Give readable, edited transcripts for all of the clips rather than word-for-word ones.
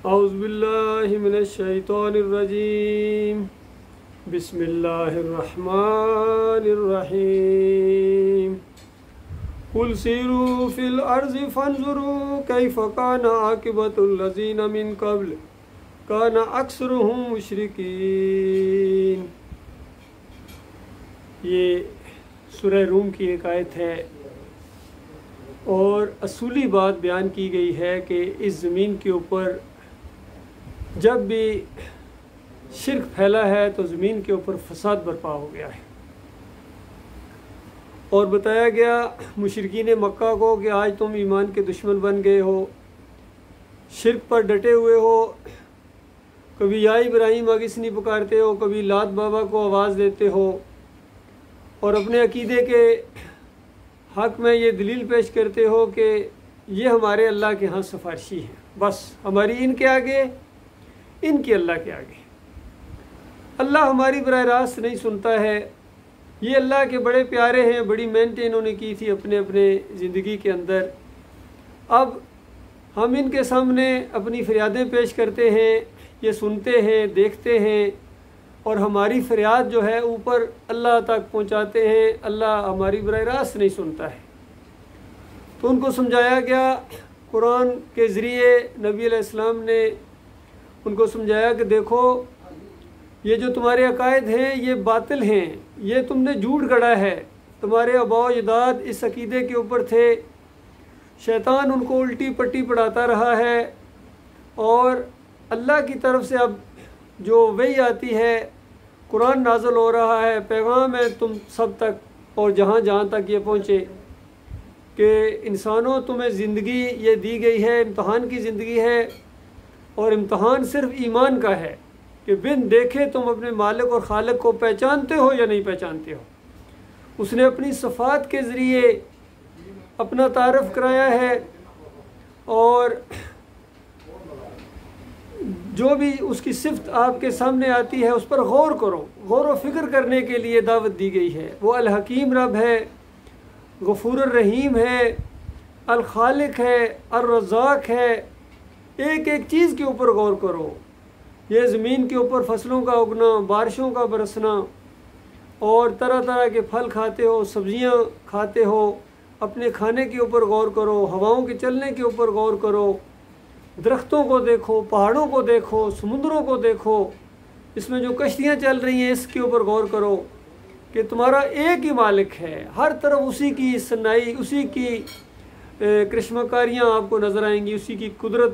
اعوذ باللہ من الشیطان الرجیم بسم اللہ الرحمن الرحیم قل سیروا فی الارض فانظروا کیف کان عاقبۃ الذین من قبل کان اکثرهم مشرکین۔ یہ سورہ روم کی ایک آیت ہے اور اصولی بات بیان کی گئی ہے کہ اس زمین کے اوپر جب بھی شرک پھیلا ہے تو زمین کے اوپر فساد برپا ہو گیا ہے، اور بتایا گیا مشرکین مکہ کو کہ آج تم ایمان کے دشمن بن گئے ہو، شرک پر ڈٹے ہوئے ہو، کبھی یا ابراہیم اگسنی پکارتے ہو، کبھی لات بابا کو آواز دیتے ہو، اور اپنے عقیدے کے حق میں یہ دلیل پیش کرتے ہو کہ یہ ہمارے اللہ کے ہاں سفارشی ہیں، بس ہماری ان کے آگے، ان کی اللہ کے آگے۔ اللہ ہماری براہ راست نہیں سنتا ہے۔ یہ اللہ کے بڑے پیارے ہیں، بڑی محنت انہوں نے کی تھی اپنے زندگی کے اندر۔ اب ہم ان کے سامنے اپنی فریادیں پیش کرتے ہیں، یہ سنتے ہیں، دیکھتے ہیں، اور ہماری فریاد جو ہے اوپر اللہ تک پہنچاتے ہیں۔ اللہ ہماری براہ راست نہیں سنتا ہے۔ تو ان کو سمجھایا گیا قرآن کے ذریعے، نبی علیہ السلام نے ان کو سمجھایا کہ دیکھو یہ جو تمہارے عقائد ہیں یہ باطل ہیں، یہ تم نے جھوٹ گڑھا ہے، تمہارے آباء و اجداد اس عقیدے کے اوپر تھے، شیطان ان کو الٹی پٹی پڑھاتا رہا ہے، اور اللہ کی طرف سے اب جو وحی آتی ہے، قرآن نازل ہو رہا ہے، پیغام ہے تم سب تک اور جہاں جہاں تک یہ پہنچے کہ انسانوں تمہیں زندگی یہ دی گئی ہے، امتحان کی زندگی ہے، اور امتحان صرف ایمان کا ہے کہ بن دیکھے تم اپنے مالک اور خالق کو پہچانتے ہو یا نہیں پہچانتے ہو۔ اس نے اپنی صفات کے ذریعے اپنا تعارف کرایا ہے، اور جو بھی اس کی صفت آپ کے سامنے آتی ہے اس پر غور کرو، غور و فکر کرنے کے لیے دعوت دی گئی ہے۔ وہ الحکیم رب ہے، غفور الرحیم ہے، الخالق ہے، الرزاق ہے۔ ایک ایک چیز کے اوپر غور کرو۔ یہ زمین کے اوپر فصلوں کا اگنا، بارشوں کا برسنا، اور طرح طرح کے پھل کھاتے ہو، سبزیاں کھاتے ہو، اپنے کھانے کے اوپر غور کرو، ہواؤں کے چلنے کے اوپر غور کرو، درختوں کو دیکھو، پہاڑوں کو دیکھو، سمندروں کو دیکھو، اس میں جو کشتیاں چل رہی ہیں اس کے اوپر غور کرو کہ تمہارا ایک ہی مالک ہے، ہر طرف اسی کی صنائی، اسی کی کرشمہ کاریاں آپ کو نظر آئیں گی، اسی کی قدرت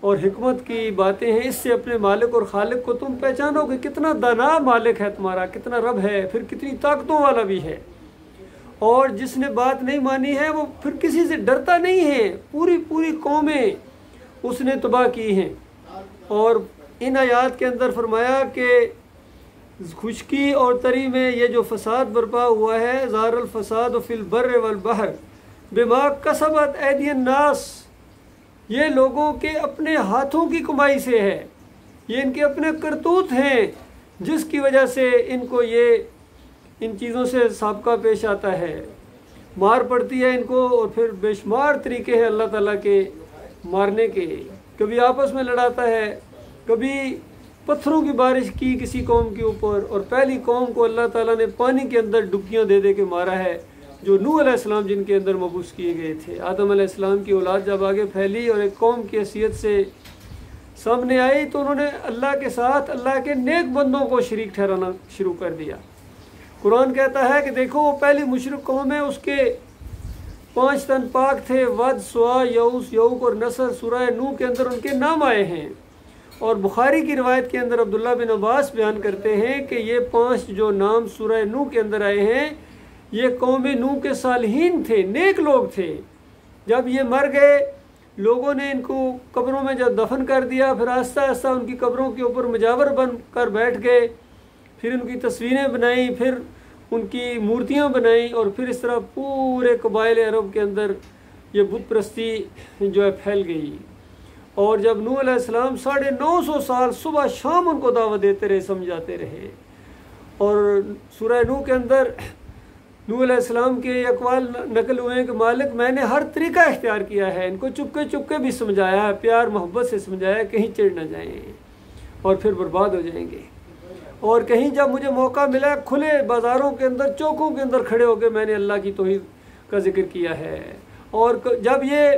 اور حکمت کی باتیں ہیں۔ اس سے اپنے مالک اور خالق کو تم پہچانو کہ کتنا دانا مالک ہے تمہارا، کتنا رب ہے، پھر کتنی طاقتوں والا بھی ہے، اور جس نے بات نہیں مانی ہے وہ پھر کسی سے ڈرتا نہیں ہے۔ پوری قومیں اس نے تباہ کی ہیں، اور ان آیات کے اندر فرمایا کہ خشکی اور تری میں یہ جو فساد برپا ہوا ہے، ظہر الفساد فی البر والبحر بما کسبت ایدی الناس، یہ لوگوں کے اپنے ہاتھوں کی کمائی سے ہے، یہ ان کے اپنے کرتوت ہیں جس کی وجہ سے ان کو یہ ان چیزوں سے سابقہ پیش آتا ہے، مار پڑتی ہے ان کو، اور پھر بے شمار طریقے ہیں اللہ تعالیٰ کے مارنے کے۔ کبھی آپس میں لڑاتا ہے، کبھی پتھروں کی بارش کی کسی قوم کے اوپر، اور پہلی قوم کو اللہ تعالیٰ نے پانی کے اندر ڈبکیاں دے دے کے مارا ہے، جو نوح علیہ السلام جن کے اندر مبعوث کیے گئے تھے۔ آدم علیہ السلام کی اولاد جب آگے پھیلی اور ایک قوم کی حیثیت سے سامنے آئی تو انہوں نے اللہ کے ساتھ اللہ کے نیک بندوں کو شریک ٹھہرانا شروع کر دیا۔ قرآن کہتا ہے کہ دیکھو وہ پہلی مشرک قوم ہے، اس کے 5 تن پاک تھے، ود، سوا، یعوس، یعوق اور نصر۔ سورہ نوح کے اندر ان کے نام آئے ہیں، اور بخاری کی روایت کے اندر عبداللہ بن عباس بیان کرتے ہیں کہ یہ 5 جو نام سورہ نوح کے اندر آئے ہیں یہ قوم نوح کے صالحین تھے، نیک لوگ تھے۔ جب یہ مر گئے، لوگوں نے ان کو قبروں میں جب دفن کر دیا، پھر آہستہ آہستہ ان کی قبروں کے اوپر مجاور بن کر بیٹھ گئے، پھر ان کی تصویریں بنائیں، پھر ان کی مورتیاں بنائیں، اور پھر اس طرح پورے قبائل عرب کے اندر یہ بت پرستی جو ہے پھیل گئی۔ اور جب نوح علیہ السلام 950 سال صبح شام ان کو دعوت دیتے رہے، سمجھاتے رہے، اور سورہ نوح کے اندر نوح علیہ السلام کے اقوال نقل ہوئے ہیں کہ مالک میں نے ہر طریقہ اختیار کیا ہے، ان کو چپ کے بھی سمجھایا ہے، پیار محبت سے سمجھایا، کہیں چڑ نہ جائیں اور پھر برباد ہو جائیں گے۔ اور کہیں جب مجھے موقع ملا کھلے بازاروں کے اندر، چوکوں کے اندر کھڑے ہو کے میں نے اللہ کی توحید کا ذکر کیا ہے، اور جب یہ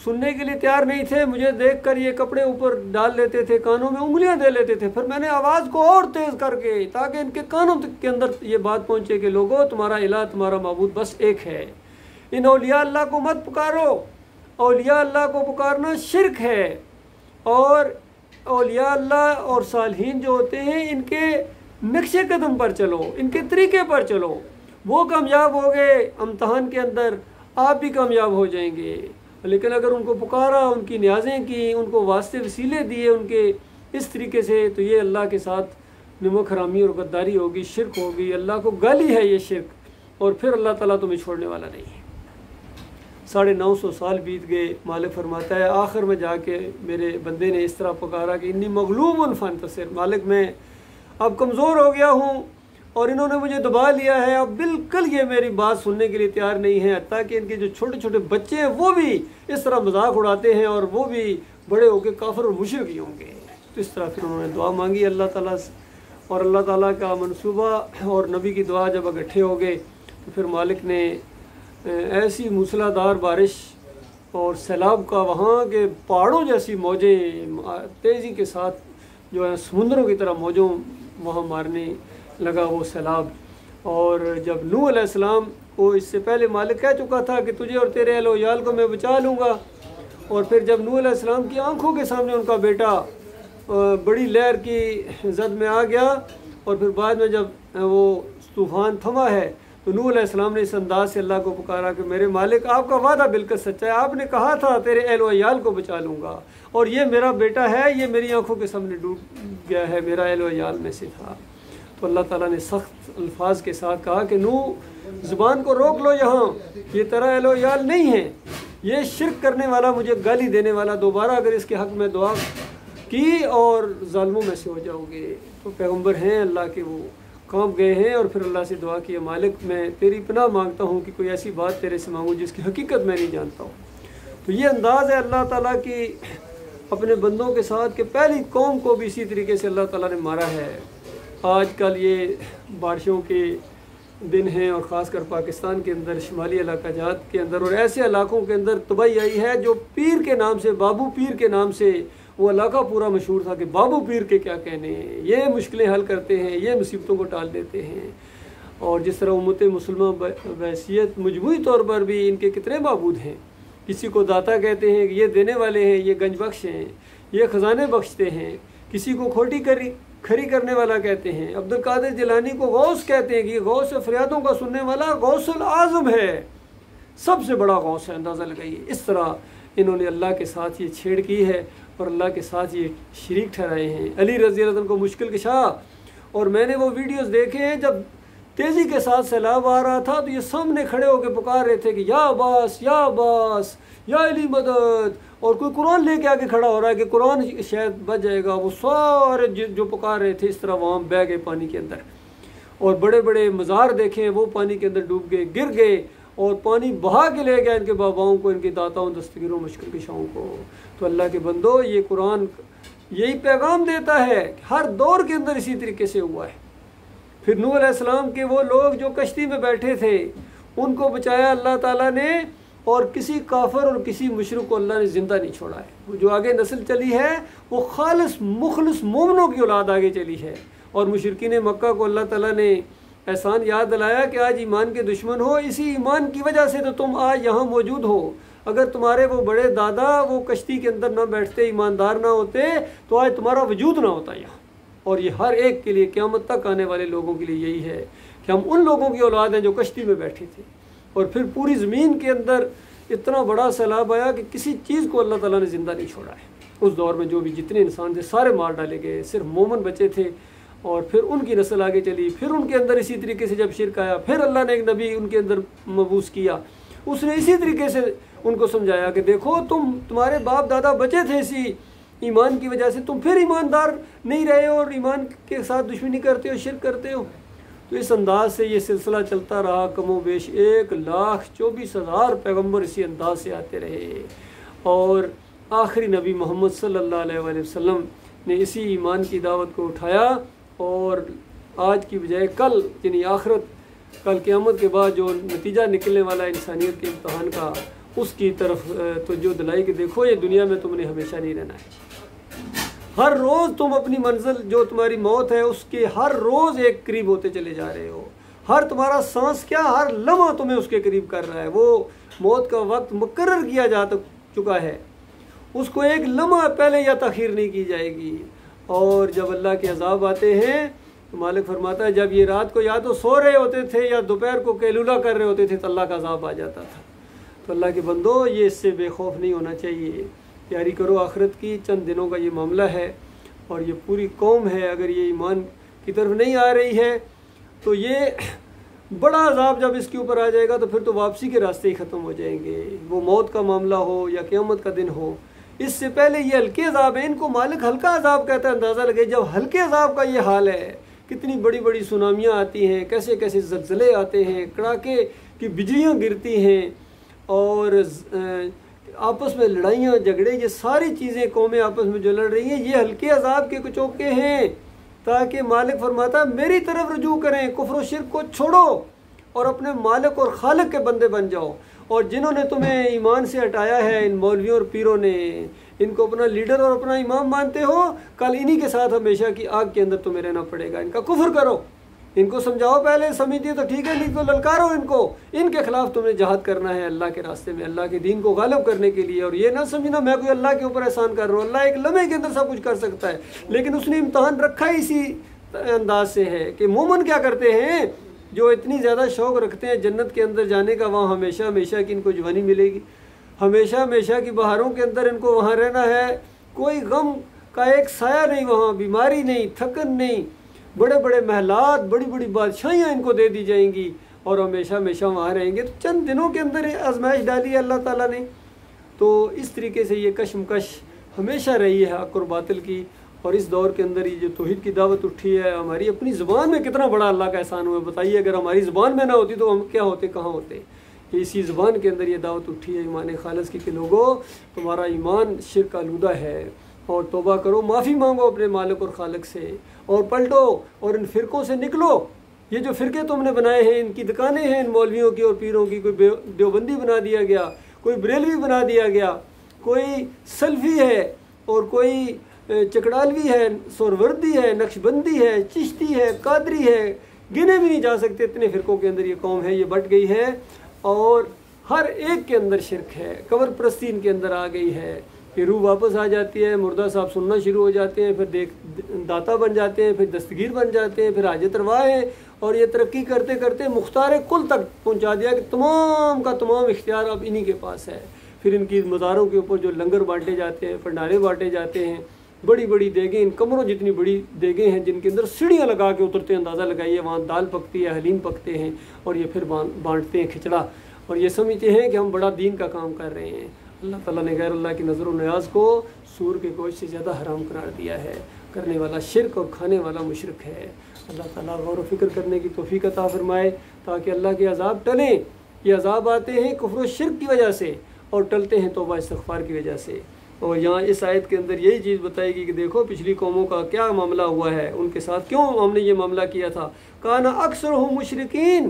سننے کے لیے تیار نہیں تھے، مجھے دیکھ کر یہ کپڑے اوپر ڈال لیتے تھے، کانوں میں انگلیاں دے لیتے تھے، پھر میں نے آواز کو اور تیز کر کے تاکہ ان کے کانوں کے اندر یہ بات پہنچے کہ لوگوں تمہارا الہ، تمہارا معبود بس ایک ہے، ان اولیاء اللہ کو مت پکارو، اولیاء اللہ کو پکارنا شرک ہے، اور اولیاء اللہ اور صالحین جو ہوتے ہیں ان کے نقش قدم پر چلو، ان کے طریقے پر چلو، وہ کامیاب ہو گئے امتحان کے اندر، آپ بھی کامیاب ہو جائیں گے۔ لیکن اگر ان کو پکارا، ان کی نیازیں کی، ان کو واسطے وسیلے دیے ان کے اس طریقے سے، تو یہ اللہ کے ساتھ نمک حرامی اور غداری ہوگی، شرک ہوگی، اللہ کو گالی ہے یہ شرک، اور پھر اللہ تعالیٰ تمہیں چھوڑنے والا نہیں ہے۔ 950 سال بیت گئے، مالک فرماتا ہے آخر میں جا کے میرے بندے نے اس طرح پکارا کہ انی مغلوب فانتصر، مالک میں اب کمزور ہو گیا ہوں اور انہوں نے مجھے دبا لیا ہے، اب بالکل یہ میری بات سننے کے لیے تیار نہیں ہے، حتیٰ کہ ان کے جو چھوٹے چھوٹے بچے ہیں وہ بھی اس طرح مذاق اڑاتے ہیں اور وہ بھی بڑے ہو کے کافر اور مشرک ہی ہوں گے۔ تو اس طرح پھر انہوں نے دعا مانگی اللہ تعالیٰ سے، اور اللہ تعالیٰ کا منصوبہ اور نبی کی دعا جب اکٹھے ہو گئے تو پھر مالک نے ایسی موسلا دھار بارش اور سیلاب کا، وہاں کے پہاڑوں جیسی موجیں تیزی کے ساتھ جو ہے سمندروں کی طرح موجوں وہاں مارنے لگا وہ سیلاب۔ اور جب نوح علیہ السلام کو اس سے پہلے مالک کہہ چکا تھا کہ تجھے اور تیرے اہل و عیال کو میں بچا لوں گا، اور پھر جب نوح علیہ السلام کی آنکھوں کے سامنے ان کا بیٹا بڑی لہر کی زد میں آ گیا، اور پھر بعد میں جب وہ طوفان تھما ہے تو نوح علیہ السلام نے اس انداز سے اللہ کو پکارا کہ میرے مالک آپ کا وعدہ بالکل سچا ہے، آپ نے کہا تھا تیرے اہل و عیال کو بچا لوں گا، اور یہ میرا بیٹا ہے، یہ میری آنکھوں کے سامنے ڈوب گیا ہے، میرا اہل و عیال میں سے تھا۔ تو اللہ تعالیٰ نے سخت الفاظ کے ساتھ کہا کہ نوح زبان کو روک لو، یہاں یہ تیرا اہل و عیال نہیں ہے، یہ شرک کرنے والا، مجھے گالی دینے والا، دوبارہ اگر اس کے حق میں دعا کی اور ظالموں میں سے ہو جاؤ گے۔ تو پیغمبر ہیں اللہ کے، وہ کانپ گئے ہیں اور پھر اللہ سے دعا کی مالک میں تیری پناہ مانگتا ہوں کہ کوئی ایسی بات تیرے سے مانگوں جس کی حقیقت میں نہیں جانتا ہوں۔ تو یہ انداز ہے اللہ تعالیٰ کی اپنے بندوں کے ساتھ کہ پہلی قوم کو بھی اسی طریقے سے اللہ تعالیٰ نے مارا ہے۔ آج کل یہ بارشوں کے دن ہیں اور خاص کر پاکستان کے اندر شمالی علاقہ جات کے اندر اور ایسے علاقوں کے اندر تباہی آئی ہے جو پیر کے نام سے، بابو پیر کے نام سے وہ علاقہ پورا مشہور تھا کہ بابو پیر کے کیا کہنے ہیں، یہ مشکلیں حل کرتے ہیں، یہ مصیبتوں کو ٹال دیتے ہیں۔ اور جس طرح امت مسلمہ بحیثیت مجموعی طور پر بھی ان کے کتنے معبود ہیں، کسی کو داتا کہتے ہیں کہ یہ دینے والے ہیں، یہ گنج بخش ہیں، یہ خزانے بخشتے ہیں، کسی کو کھوٹی کھری کرنے والا کہتے ہیں، عبد القادر جیلانی کو غوث کہتے ہیں کہ یہ غوث فریادوں کا سننے والا غوث العظم ہے، سب سے بڑا غوث ہے، اندازہ لگائیے۔ اس طرح انہوں نے اللہ کے ساتھ یہ چھیڑ کی ہے اور اللہ کے ساتھ یہ شریک ٹھہرائے ہیں۔ علی رضی اللہ عنہ کو مشکل کشا، اور میں نے وہ ویڈیوز دیکھے ہیں جب تیزی کے ساتھ سیلاب آ رہا تھا تو یہ سامنے کھڑے ہو کے پکار رہے تھے کہ یا عباس یا عباس یا علی مدد، اور کوئی قرآن لے کے آگے کھڑا ہو رہا ہے کہ قرآن شاید بچ جائے گا، وہ سارے جو پکار رہے تھے اس طرح وہاں بہہ گئے پانی کے اندر، اور بڑے بڑے مزار دیکھیں وہ پانی کے اندر ڈوب گئے، گر گئے، اور پانی بہا کے لے گیا ان کے باباؤں کو، ان کے داتاؤں، دستگیروں، مشکل کشاؤں کو۔ تو اللہ کے بندو، یہ قرآن یہی پیغام دیتا ہے کہ ہر دور کے اندر اسی طریقے سے ہوا ہے۔ پھر نوح علیہ السلام کے وہ لوگ جو کشتی میں بیٹھے تھے ان کو بچایا اللہ تعالیٰ نے، اور کسی کافر اور کسی مشرک کو اللہ نے زندہ نہیں چھوڑا ہے۔ وہ جو آگے نسل چلی ہے وہ خالص مخلص مومنوں کی اولاد آگے چلی ہے، اور مشرکین مکہ کو اللہ تعالیٰ نے احسان یاد دلایا کہ آج ایمان کے دشمن ہو، اسی ایمان کی وجہ سے تو تم آج یہاں موجود ہو، اگر تمہارے وہ بڑے دادا وہ کشتی کے اندر نہ بیٹھتے، ایماندار نہ ہوتے تو آج تمہارا وجود نہ ہوتا یہاں۔ اور یہ ہر ایک کے لیے، قیامت تک آنے والے لوگوں کے لیے یہی ہے کہ ہم ان لوگوں کی اولاد ہیں جو کشتی میں بیٹھے تھے، اور پھر پوری زمین کے اندر اتنا بڑا سیلاب آیا کہ کسی چیز کو اللہ تعالیٰ نے زندہ نہیں چھوڑا ہے۔ اس دور میں جو بھی جتنے انسان تھے سارے مار ڈالے گئے، صرف مومن بچے تھے، اور پھر ان کی نسل آگے چلی، پھر ان کے اندر اسی طریقے سے جب شرک آیا، پھر اللہ نے ایک نبی ان کے اندر مبعوث کیا، اس نے اسی طریقے سے ان کو سمجھایا کہ دیکھو تمہارے باپ دادا بچے تھے اسی ایمان کی وجہ سے، تم پھر ایماندار نہیں رہے اور ایمان کے ساتھ دشمنی کرتے ہو، شرک کرتے ہو۔ تو اس انداز سے یہ سلسلہ چلتا رہا، کم و بیش 1,24,000 پیغمبر اسی انداز سے آتے رہے، اور آخری نبی محمد صلی اللہ علیہ وآلہ وسلم نے اسی ایمان کی دعوت کو اٹھایا، اور آج کی بجائے کل، یعنی آخرت، کل قیامت کے بعد جو نتیجہ نکلنے والا انسانیت کے امتحان کا، اس کی طرف توجہ دلائی کہ دیکھو یہ دنیا میں تم نے ہمیشہ نہیں رہنا ہے، ہر روز تم اپنی منزل جو تمہاری موت ہے اس کے ہر روز ایک قریب ہوتے چلے جا رہے ہو، ہر تمہارا سانس کیا، ہر لمحہ تمہیں اس کے قریب کر رہا ہے، وہ موت کا وقت مقرر کیا جا چکا ہے، اس کو ایک لمحہ پہلے یا تاخیر نہیں کی جائے گی۔ اور جب اللہ کے عذاب آتے ہیں تو مالک فرماتا ہے جب یہ رات کو یا تو سو رہے ہوتے تھے یا دوپہر کو قیلولہ کر رہے ہوتے تھے تو اللہ کا عذاب آ جاتا تھا۔ تو اللہ کے بندو، یہ اس سے بے خوف نہیں ہونا چاہیے، تیاری کرو آخرت کی، چند دنوں کا یہ معاملہ ہے، اور یہ پوری قوم ہے اگر یہ ایمان کی طرف نہیں آ رہی ہے تو یہ بڑا عذاب جب اس کے اوپر آ جائے گا تو پھر تو واپسی کے راستے ہی ختم ہو جائیں گے، وہ موت کا معاملہ ہو یا قیامت کا دن ہو۔ اس سے پہلے یہ ہلکے عذاب ہیں، ان کو مالک ہلکا عذاب کہتا ہے، اندازہ لگے جب ہلکے عذاب کا یہ حال ہے، کتنی بڑی بڑی سونامیاں آتی ہیں، کیسے کیسے زلزلے آتے ہیں، کڑاکے کی بجلیاں گرتی ہیں، اور آپس میں لڑائیاں جھگڑے، یہ ساری چیزیں قومیں آپس میں جو لڑ رہی ہیں یہ ہلکے عذاب کے کچوکے ہیں، تاکہ مالک فرماتا ہے میری طرف رجوع کریں، کفر و شرک کو چھوڑو اور اپنے مالک اور خالق کے بندے بن جاؤ۔ اور جنہوں نے تمہیں ایمان سے ہٹایا ہے، ان مولویوں اور پیروں نے، ان کو اپنا لیڈر اور اپنا امام مانتے ہو، کل انہی کے ساتھ ہمیشہ کی آگ کے اندر تمہیں رہنا پڑے گا۔ ان کا کفر کرو، ان کو سمجھاؤ، پہلے سمجھتی تو ٹھیک ہے، نہیں تو للکارو ان کو، ان کے خلاف تمہیں جہاد کرنا ہے اللہ کے راستے میں، اللہ کے دین کو غالب کرنے کے لیے۔ اور یہ نہ سمجھنا میں کوئی اللہ کے اوپر احسان کر رہا ہوں، اللہ ایک لمحے کے اندر سب کچھ کر سکتا ہے، لیکن اس نے امتحان رکھا ہی اسی انداز سے ہے کہ مومن کیا کرتے ہیں، جو اتنی زیادہ شوق رکھتے ہیں جنت کے اندر جانے کا، وہاں ہمیشہ ہمیشہ کی ان کو جوانی ملے گی، ہمیشہ ہمیشہ کی بہاروں کے اندر ان کو وہاں رہنا ہے، کوئی غم کا ایک سایہ نہیں، وہاں بیماری نہیں، تھکن نہیں، بڑے بڑے محلات، بڑی بڑی بادشاہیاں ان کو دے دی جائیں گی، اور ہمیشہ ہمیشہ وہاں رہیں گے۔ تو چند دنوں کے اندر آزمائش ڈالی ہے اللہ تعالیٰ نے، تو اس طریقے سے یہ کشمکش ہمیشہ رہی ہے حق اور باطل کی۔ اور اس دور کے اندر یہ جو توحید کی دعوت اٹھی ہے، ہماری اپنی زبان میں کتنا بڑا اللہ کا احسان ہوا ہے، بتائیے اگر ہماری زبان میں نہ ہوتی تو ہم کیا ہوتے، کہاں ہوتے۔ اسی زبان کے اندر یہ دعوت اٹھی ہے ایمان خالص کی کہ لوگوں تمہارا ایمان شرک آلودہ ہے، اور توبہ کرو، معافی مانگو اپنے مالک اور خالق سے، اور پلٹو اور ان فرقوں سے نکلو۔ یہ جو فرقے تم نے بنائے ہیں، ان کی دکانیں ہیں ان مولویوں کی اور پیروں کی، کوئی دیوبندی بنا دیا گیا، کوئی بریلوی بنا دیا گیا، کوئی سلفی ہے، اور کوئی چکڑالوی ہے، سوروردی ہے، نقشبندی ہے، چشتی ہے، قادری ہے، گنے بھی نہیں جا سکتے، اتنے فرقوں کے اندر یہ قوم ہے، یہ بٹ گئی ہے، اور ہر ایک کے اندر شرک ہے، قبر پرستی ان کے اندر آ گئی ہے، کہ روح واپس آ جاتی ہے، مردہ صاحب سننا شروع ہو جاتے ہیں، پھر داتا بن جاتے ہیں، پھر دستگیر بن جاتے ہیں، پھر حاجت روا ہیں، اور یہ ترقی کرتے کرتے مختار کل تک پہنچا دیا کہ تمام کا تمام اختیار اب انہی کے پاس ہے۔ پھر ان کی مزاروں کے اوپر جو لنگر بانٹے جاتے ہیں، پنڈارے بانٹے جاتے ہیں، بڑی بڑی دیگیں، ان کمروں جتنی بڑی دیگیں ہیں جن کے اندر سیڑھیاں لگا کے اترتے ہیں، اندازہ لگائیے وہاں دال پکتی ہے، حلیم پکتے ہیں، اور یہ پھر بانٹتے ہیں کھچڑا، اور یہ سمجھتے ہیں کہ ہم بڑا دین کا کام کر رہے ہیں۔ اللہ تعالیٰ نے غیر اللہ کی نظر و نیاز کو سور کے گوشت سے زیادہ حرام قرار دیا ہے، کرنے والا شرک اور کھانے والا مشرک ہے۔ اللہ تعالیٰ غور و فکر کرنے کی توفیق عطا فرمائے تاکہ اللہ کے عذاب ٹلیں۔ یہ عذاب آتے ہیں کفر و شرک کی وجہ سے، اور ٹلتے ہیں توبہ استغفار کی وجہ سے۔ اور یہاں اس آیت کے اندر یہی چیز بتائے گی کہ دیکھو پچھلی قوموں کا کیا معاملہ ہوا ہے، ان کے ساتھ کیوں ہم نے یہ معاملہ کیا تھا۔ کانا اکثرہم مشرکین،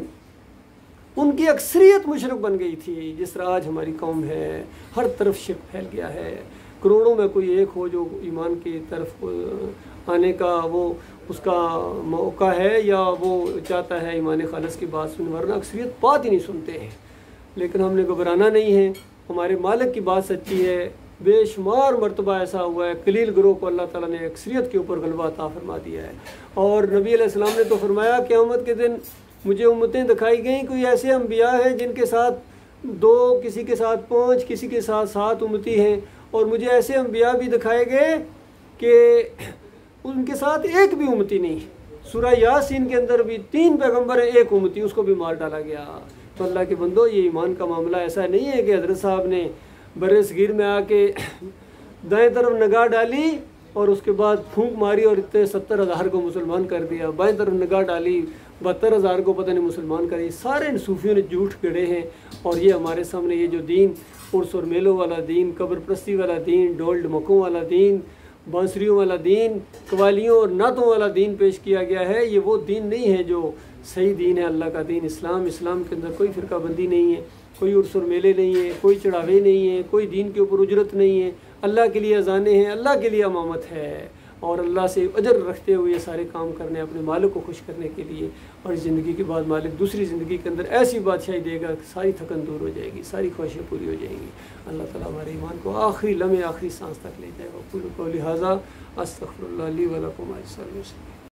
ان کی اکثریت مشرک بن گئی تھی، جس طرح آج ہماری قوم ہے، ہر طرف شرک پھیل گیا ہے، کروڑوں میں کوئی ایک ہو جو ایمان کی طرف آنے کا وہ اس کا موقع ہے، یا وہ چاہتا ہے ایمان خالص کی بات سن، ورنہ اکثریت بات ہی نہیں سنتے ہیں۔ لیکن ہم نے گھبرانا نہیں ہے، ہمارے مالک کی بات سچی ہے، بے شمار مرتبہ ایسا ہوا ہے، قلیل گروہ کو اللہ تعالیٰ نے اکثریت کے اوپر غلبہ عطا فرما دیا ہے۔ اور نبی علیہ السلام نے تو فرمایا قیامت کے دن مجھے امتیں دکھائی گئیں، کوئی ایسے انبیاء ہیں جن کے ساتھ 2، کسی کے ساتھ 5، کسی کے ساتھ 7 امتی ہیں، اور مجھے ایسے انبیاء بھی دکھائے گئے کہ ان کے ساتھ ایک بھی امتی نہیں۔ سورہ یاسین کے اندر بھی 3 پیغمبر ہیں، ایک امتی، اس کو بھی مار ڈالا گیا۔ تو اللہ کے بندو، یہ ایمان کا معاملہ ایسا نہیں ہے کہ حضرت صاحب نے بر صغیر میں آ کے دائیں طرف نگاہ ڈالی اور اس کے بعد پھونک ماری اور اتنے 70,000 کو مسلمان کر دیا، بائیں طرف نگاہ ڈالی 72,000 کو پتہ نہیں مسلمان کر دی۔ سارے ان صوفیوں نے جھوٹ گڑے ہیں، اور یہ ہمارے سامنے یہ جو دین عرس اور میلوں والا دین، قبر پرستی والا دین، ڈول ڈمکوں والا دین، بانسریوں والا دین، قوالیوں اور نعتوں والا دین پیش کیا گیا ہے، یہ وہ دین نہیں ہے جو صحیح دین ہے، اللہ کا دین اسلام۔ اسلام کے اندر کوئی فرقہ بندی نہیں ہے، کوئی عرس اور میلے نہیں ہے، کوئی چڑھاوے نہیں ہے، کوئی دین کے اوپر اجرت نہیں ہے، اللہ کے لیے اذانیں ہیں، اللہ کے لیے امامت ہے، اور اللہ سے اجر رکھتے ہوئے یہ سارے کام کرنے اپنے مالک کو خوش کرنے کے لیے۔ اور زندگی کے بعد مالک دوسری زندگی کے اندر ایسی بادشاہی دے گا کہ ساری تھکن دور ہو جائے گی، ساری خواہشیں پوری ہو جائیں گی۔ اللہ تعالیٰ ہمارے ایمان کو آخری لمحے آخری سانس تک لے جائے گا۔ قولی ھذا استغفر اللہ لی و لکم۔